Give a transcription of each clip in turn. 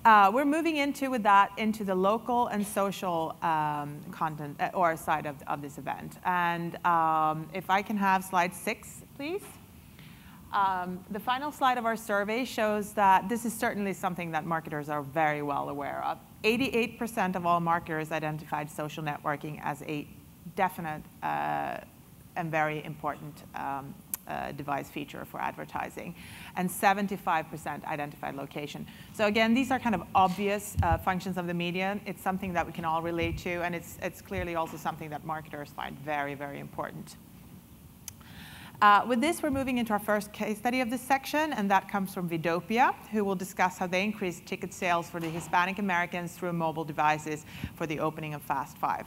We're moving into the local and social content or side of this event. And if I can have slide 6, please. The final slide of our survey shows that this is certainly something that marketers are very well aware of. 88% of all marketers identified social networking as a definite and very important device feature for advertising, and 75% identified location. So again, these are kind of obvious functions of the media. It's something that we can all relate to, and it's clearly also something that marketers find very, very important. With this, we're moving into our first case study of this section, and that comes from Vdopia, who will discuss how they increased ticket sales for the Hispanic Americans through mobile devices for the opening of Fast 5.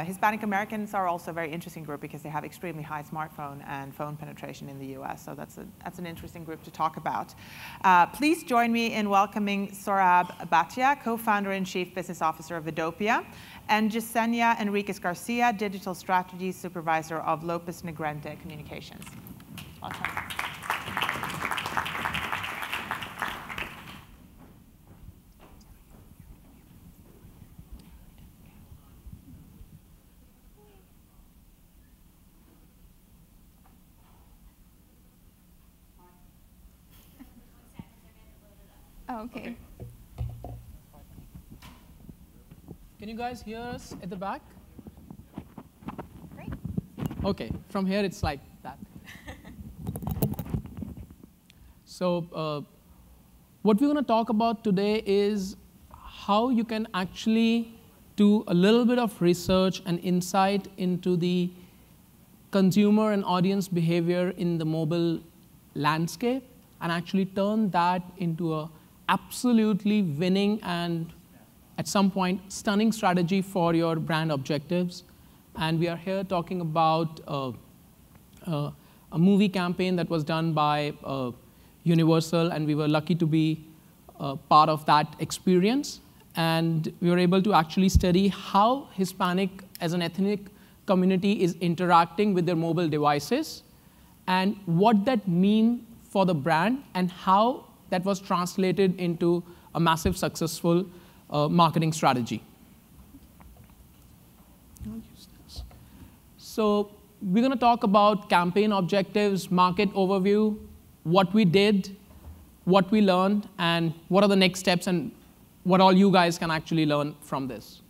Hispanic Americans are also a very interesting group because they have extremely high smartphone and phone penetration in the US, so that's an interesting group to talk about. Please join me in welcoming Saurabh Bhatia, co-founder and chief business officer of Vdopia, and Jessenia Enriquez-Garcia, digital strategy supervisor of Lopez Negrete Communications. Welcome. Oh, okay. Can you guys hear us at the back? Great. OK, from here it's like that. So what we're going to talk about today is how you can actually do a little bit of research and insight into the consumer and audience behavior in the mobile landscape and actually turn that into a absolutely winning and, at some point, stunning strategy for your brand objectives. And we are here talking about a movie campaign that was done by Universal, and we were lucky to be part of that experience. And we were able to actually study how Hispanic as an ethnic community is interacting with their mobile devices and what that means for the brand and how that was translated into a massive successful marketing strategy. I'll use this. So we're going to talk about campaign objectives, market overview, what we did, what we learned, and what are the next steps and what all you guys can actually learn from this.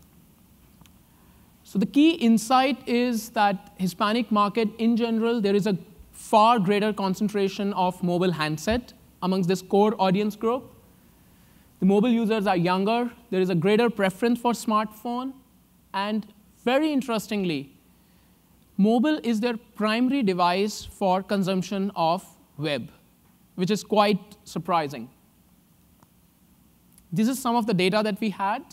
So the key insight is that Hispanic market in general, there is a far greater concentration of mobile handset amongst this core audience group. The mobile users are younger. There is a greater preference for smartphone. And very interestingly, mobile is their primary device for consumption of web, which is quite surprising. This is some of the data that we had.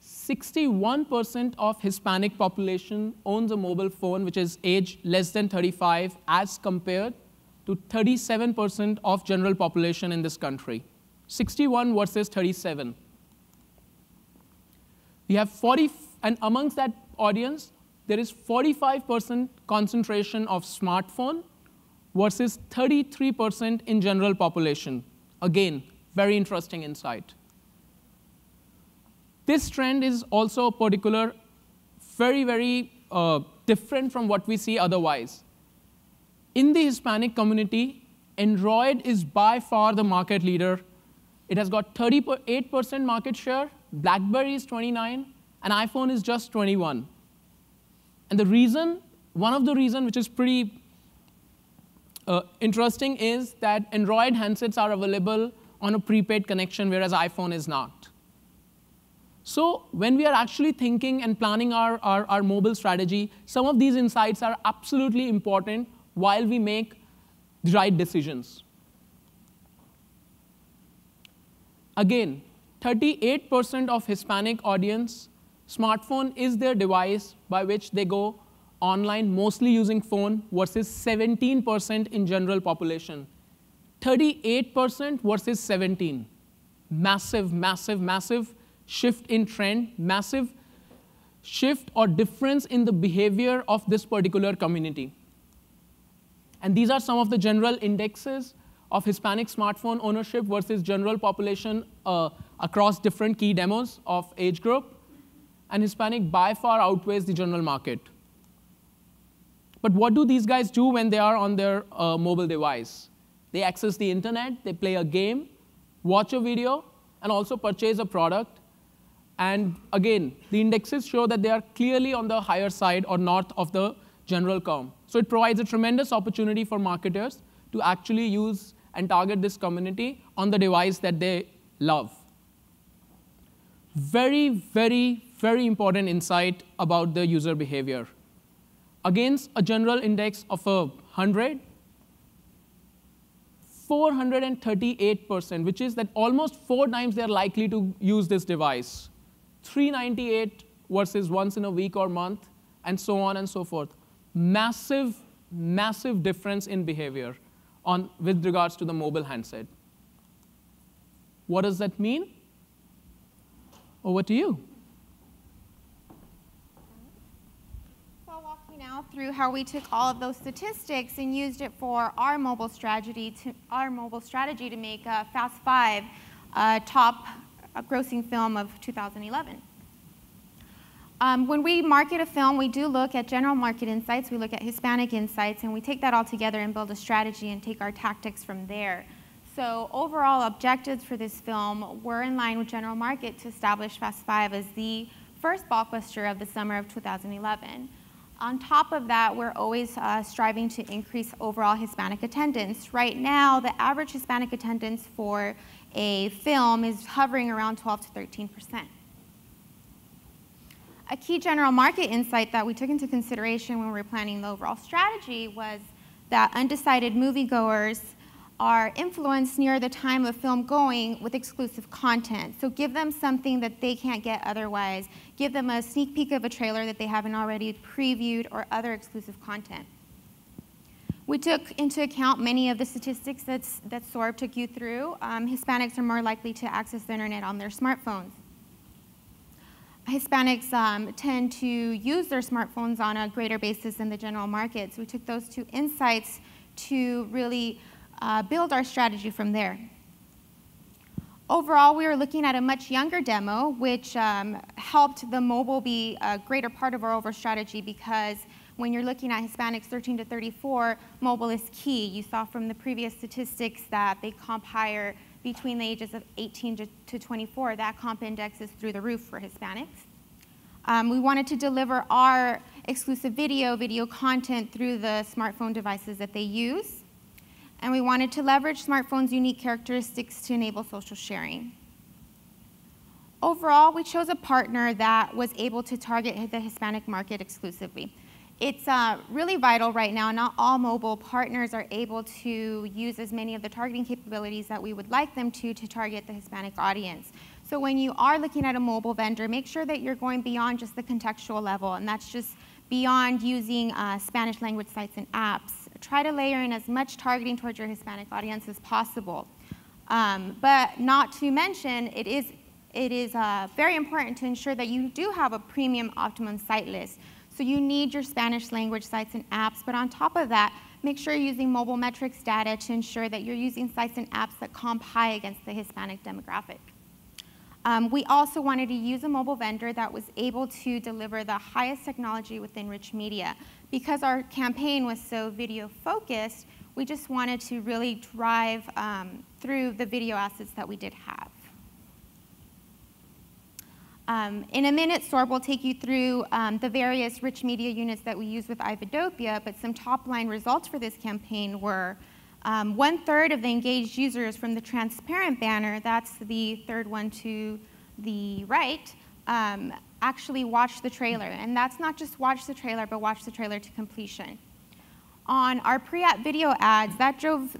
61% of Hispanic population owns a mobile phone, which is age less than 35, as compared to 37% of general population in this country. 61 versus 37. We have 40, and amongst that audience, there is 45% concentration of smartphone versus 33% in general population. Again, very interesting insight. This trend is also particular, very, very different from what we see otherwise. In the Hispanic community, Android is by far the market leader. It has got 38% market share, BlackBerry is 29, and iPhone is just 21. And the reason, one of the reasons which is pretty interesting is that Android handsets are available on a prepaid connection, whereas iPhone is not. So when we are actually thinking and planning our mobile strategy, some of these insights are absolutely important while we make the right decisions. Again, 38% of Hispanic audience, smartphone is their device by which they go online, mostly using phone, versus 17% in general population. 38% versus 17. Massive, massive, massive shift in trend, massive shift or difference in the behavior of this particular community. And these are some of the general indexes of Hispanic smartphone ownership versus general population across different key demos of age group. And Hispanic by far outweighs the general market. But what do these guys do when they are on their mobile device? They access the internet, they play a game, watch a video, and also purchase a product. And again, the indexes show that they are clearly on the higher side or north of the general curve. So it provides a tremendous opportunity for marketers to actually use and target this community on the device that they love. Very, very, very important insight about the user behavior. Against a general index of 100, 438%, which is that almost 4 times they're likely to use this device. 398 versus once in a week or month, and so on and so forth. Massive, massive difference in behavior with regards to the mobile handset. What does that mean? Over to you. So I'll walk you now through how we took all of those statistics and used it for our mobile strategy to make Fast 5 top grossing film of 2011. When we market a film, we do look at general market insights, we look at Hispanic insights, and we take that all together and build a strategy and take our tactics from there. So overall objectives for this film were in line with general market to establish Fast 5 as the first blockbuster of the summer of 2011. On top of that, we're always striving to increase overall Hispanic attendance. Right now, the average Hispanic attendance for a film is hovering around 12 to 13%. A key general market insight that we took into consideration when we were planning the overall strategy was that undecided moviegoers are influenced near the time of film going with exclusive content. So give them something that they can't get otherwise. Give them a sneak peek of a trailer that they haven't already previewed or other exclusive content. We took into account many of the statistics that Saurabh took you through. Hispanics are more likely to access the internet on their smartphones. Hispanics tend to use their smartphones on a greater basis than the general market. So we took those 2 insights to really build our strategy from there. Overall, we were looking at a much younger demo, which helped the mobile be a greater part of our overall strategy, because when you're looking at Hispanics 13 to 34, mobile is key. You saw from the previous statistics that they comp higher between the ages of 18 to 24. That comp index is through the roof for Hispanics. We wanted to deliver our exclusive video content through the smartphone devices that they use. And we wanted to leverage smartphones' unique characteristics to enable social sharing. Overall, we chose a partner that was able to target the Hispanic market exclusively. It's really vital right now. Not all mobile partners are able to use as many of the targeting capabilities that we would like them to target the Hispanic audience. So when you are looking at a mobile vendor, make sure that you're going beyond just the contextual level, and that's just beyond using Spanish language sites and apps. Try to layer in as much targeting towards your Hispanic audience as possible. But not to mention, it is very important to ensure that you do have a premium optimum site list. So you need your Spanish language sites and apps, but on top of that, make sure you're using mobile metrics data to ensure that you're using sites and apps that comp high against the Hispanic demographic. We also wanted to use a mobile vendor that was able to deliver the highest technology within rich media. Because our campaign was so video focused, we just wanted to really drive through the video assets that we did have. In a minute, Saurabh will take you through the various rich media units that we use with Vdopia, but some top-line results for this campaign were 1/3 of the engaged users from the transparent banner, that's the third one to the right, actually watched the trailer. And that's not just watch the trailer, but watch the trailer to completion. On our pre-app video ads,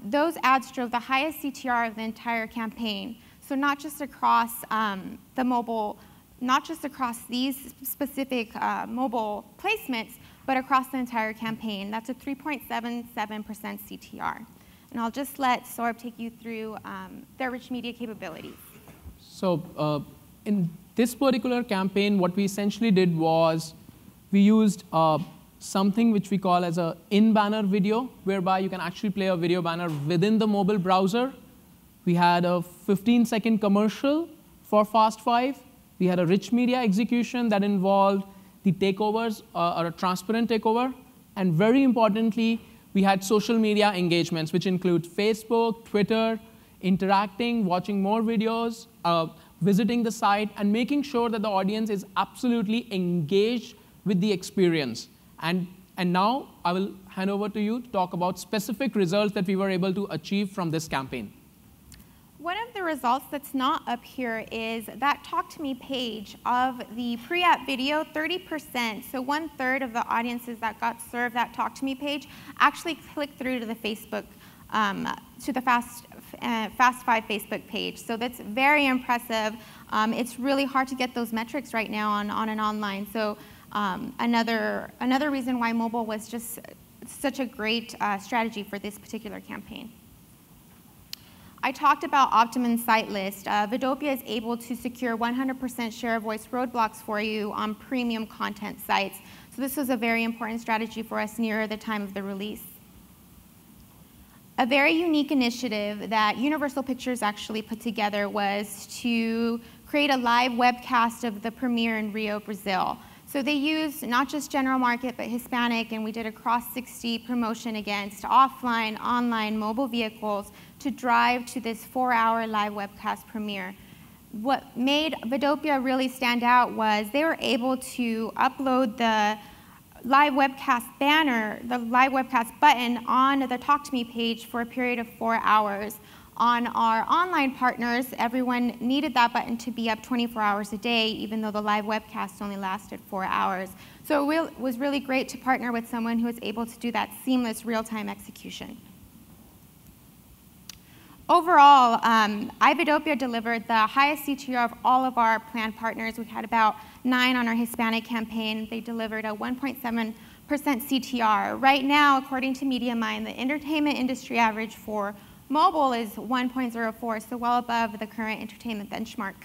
those ads drove the highest CTR of the entire campaign. So not just across the mobile, not just across these specific mobile placements, but across the entire campaign. That's a 3.77% CTR. And I'll just let Saurabh take you through their rich media capabilities. So in this particular campaign, what we essentially did was we used something which we call as a in-banner video, whereby you can actually play a video banner within the mobile browser. We had a 15-second commercial for Fast 5. We had a rich media execution that involved the takeovers, or a transparent takeover. And very importantly, we had social media engagements, which include Facebook, Twitter, interacting, watching more videos, visiting the site, and making sure that the audience is absolutely engaged with the experience. And now I will hand over to you to talk about specific results that we were able to achieve from this campaign. One of the results that's not up here is that Talk to Me page of the pre-app video, 30%, so 1/3 of the audiences that got served that Talk to Me page actually clicked through to the Facebook, to the Fast 5 Facebook page. So that's very impressive. It's really hard to get those metrics right now on an online. So another reason why mobile was just such a great strategy for this particular campaign. I talked about optimum site list. Vdopia is able to secure 100% share of voice roadblocks for you on premium content sites. So this was a very important strategy for us near the time of the release. A very unique initiative that Universal Pictures actually put together was to create a live webcast of the premiere in Rio, Brazil. So they used not just general market, but Hispanic, and we did a cross-60 promotion against offline, online, mobile vehicles to drive to this 4-hour live webcast premiere. What made Vdopia really stand out was they were able to upload the live webcast banner, the live webcast button on the Talk to Me page for a period of 4 hours. On our online partners, everyone needed that button to be up 24 hours a day, even though the live webcast only lasted 4 hours. So it was really great to partner with someone who was able to do that seamless real-time execution. Overall, Vdopia delivered the highest CTR of all of our planned partners. We had about 9 on our Hispanic campaign. They delivered a 1.7% CTR. Right now, according to MediaMind, the entertainment industry average for mobile is 1.04, so well above the current entertainment benchmark.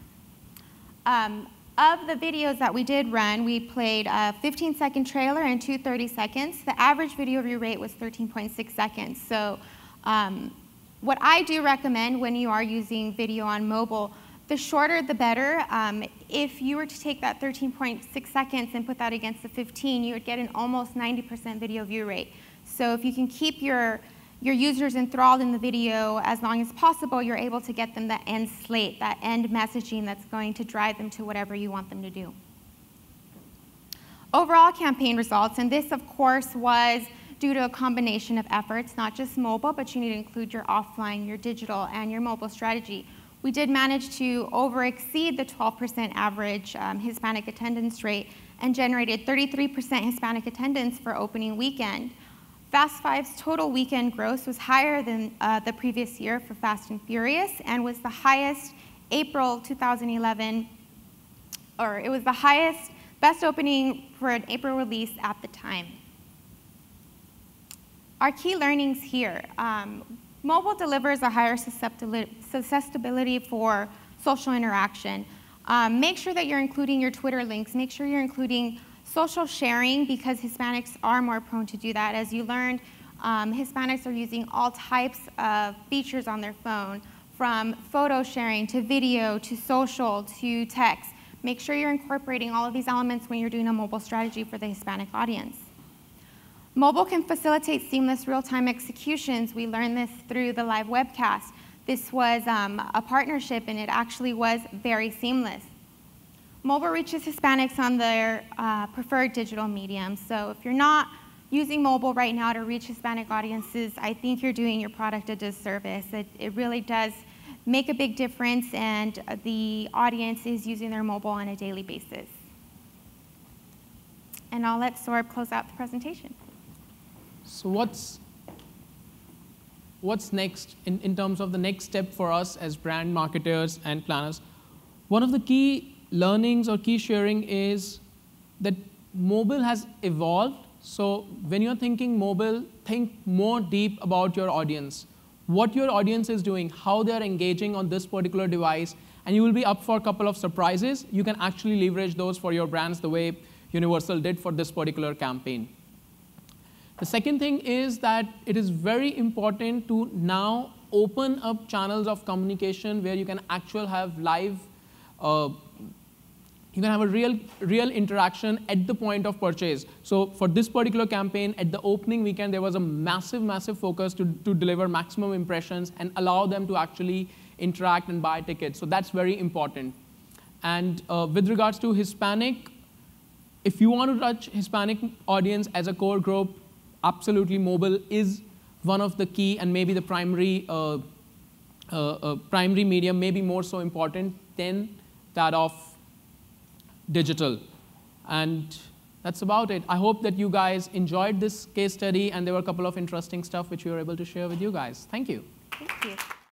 Of the videos that we did run, we played a 15-second trailer and 2 30 seconds. The average video view rate was 13.6 seconds. So what I do recommend when you are using video on mobile, the shorter the better. If you were to take that 13.6 seconds and put that against the 15, you would get an almost 90% video view rate. So if you can keep your users enthralled in the video as long as possible, you're able to get them that end slate, that end messaging that's going to drive them to whatever you want them to do. Overall campaign results, and this of course was due to a combination of efforts, not just mobile, but you need to include your offline, your digital, and your mobile strategy. We did manage to over-exceed the 12% average Hispanic attendance rate and generated 33% Hispanic attendance for opening weekend. Fast 5's total weekend gross was higher than the previous year for Fast and Furious and was the highest April 2011, or it was the highest best opening for an April release at the time. Our key learnings here. Mobile delivers a higher susceptibility for social interaction. Make sure that you're including your Twitter links. Make sure you're including social sharing because Hispanics are more prone to do that. As you learned, Hispanics are using all types of features on their phone, from photo sharing to video to social to text. Make sure you're incorporating all of these elements when you're doing a mobile strategy for the Hispanic audience. Mobile can facilitate seamless real-time executions. We learned this through the live webcast. This was a partnership and it actually was very seamless. Mobile reaches Hispanics on their preferred digital medium. So if you're not using mobile right now to reach Hispanic audiences, I think you're doing your product a disservice. It really does make a big difference, and the audience is using their mobile on a daily basis. And I'll let Saurabh close out the presentation. So what's next in terms of the next step for us as brand marketers and planners? One of the key learnings or key sharing is that mobile has evolved. So when you're thinking mobile, think more deep about your audience, what your audience is doing, how they're engaging on this particular device, and you will be up for a couple of surprises. You can actually leverage those for your brands the way Universal did for this particular campaign. The second thing is that it is very important to now open up channels of communication where you can actually have live, you can have a real interaction at the point of purchase. So for this particular campaign, at the opening weekend, there was a massive focus to deliver maximum impressions and allow them to actually interact and buy tickets. So that's very important. And with regards to Hispanic, if you want to touch Hispanic audience as a core group, absolutely mobile is one of the key and maybe the primary medium, maybe more so important than that of digital. And that's about it. I hope that you guys enjoyed this case study, and there were a couple of interesting stuff which we were able to share with you guys. Thank you. Thank you.